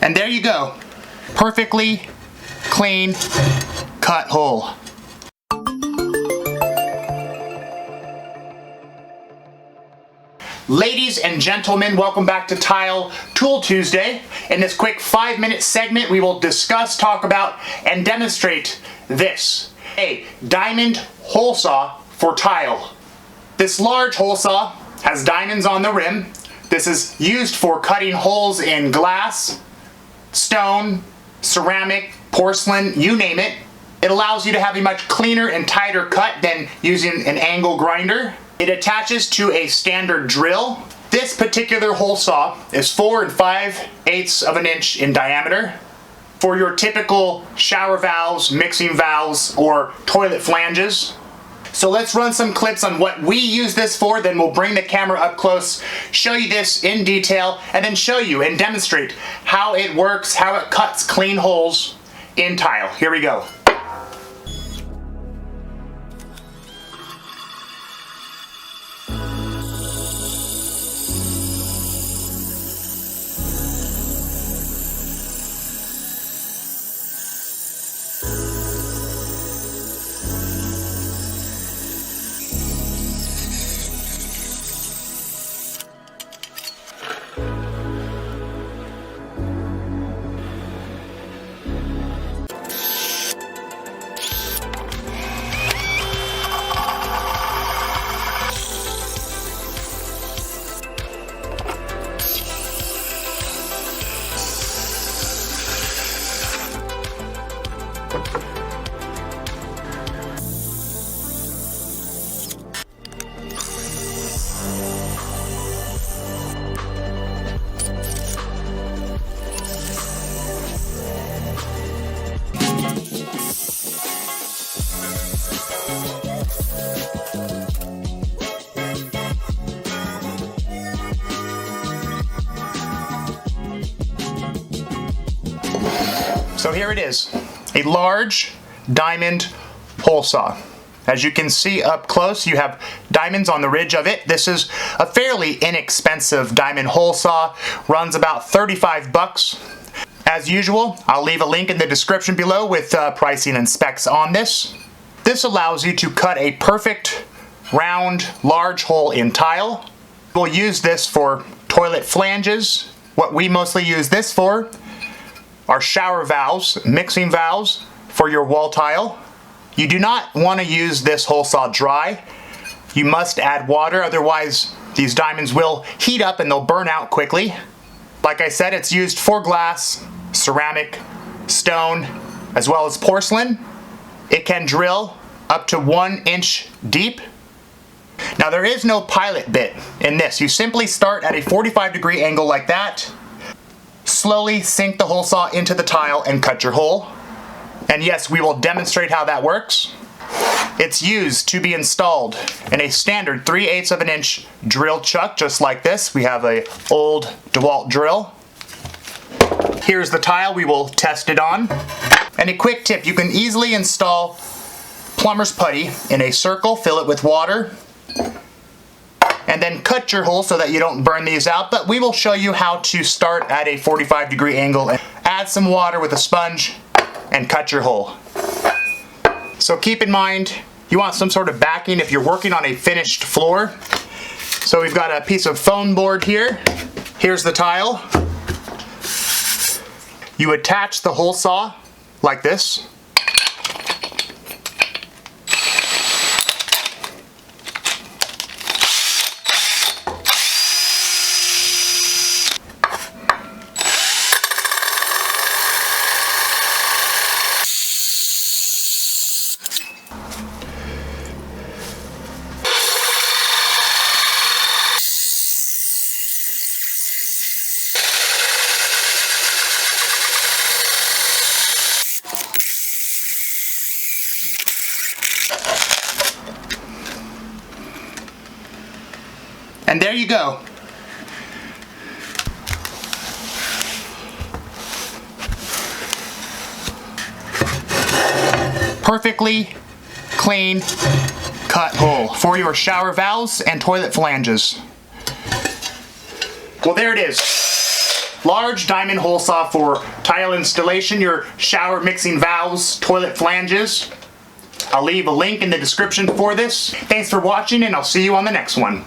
And there you go. Perfectly clean cut hole. Ladies and gentlemen, welcome back to Tile Tool Tuesday. In this quick 5-minute segment, we will discuss, talk about, and demonstrate this. A diamond hole saw for tile. This large hole saw has diamonds on the rim. This is used for cutting holes in glass, stone, ceramic, porcelain, you name it. It allows you to have a much cleaner and tighter cut than using an angle grinder. It attaches to a standard drill. This particular hole saw is 4 5/8 of an inch in diameter. For your typical shower valves, mixing valves, or toilet flanges. So let's run some clips on what we use this for, then we'll bring the camera up close, show you this in detail, and then show you and demonstrate how it works, how it cuts clean holes in tile. Here we go. So here it is, a large diamond hole saw. As you can see up close, you have diamonds on the ridge of it. This is a fairly inexpensive diamond hole saw, runs about 35 bucks. As usual, I'll leave a link in the description below with pricing and specs on this. This allows you to cut a perfect round large hole in tile. We'll use this for toilet flanges. What we mostly use this for are shower valves, mixing valves for your wall tile. You do not want to use this hole saw dry. You must add water, otherwise these diamonds will heat up and they'll burn out quickly. Like I said, it's used for glass, ceramic, stone, as well as porcelain. It can drill up to 1 inch deep. Now there is no pilot bit in this. You simply start at a 45-degree angle like that, slowly sink the hole saw into the tile and cut your hole. And yes, we will demonstrate how that works. It's used to be installed in a standard 3/8 of an inch drill chuck, just like this. We have a old DeWalt drill. Here's the tile we will test it on. And a quick tip, you can easily install plumber's putty in a circle, fill it with water, and then cut your hole so that you don't burn these out. But we will show you how to start at a 45-degree angle and add some water with a sponge and cut your hole. So keep in mind, you want some sort of backing if you're working on a finished floor. So we've got a piece of foam board here. Here's the tile. You attach the hole saw like this. And there you go. Perfectly clean cut hole for your shower valves and toilet flanges. Well, there it is. large diamond hole saw for tile installation, your shower mixing valves, toilet flanges. I'll leave a link in the description for this. Thanks for watching, and I'll see you on the next one.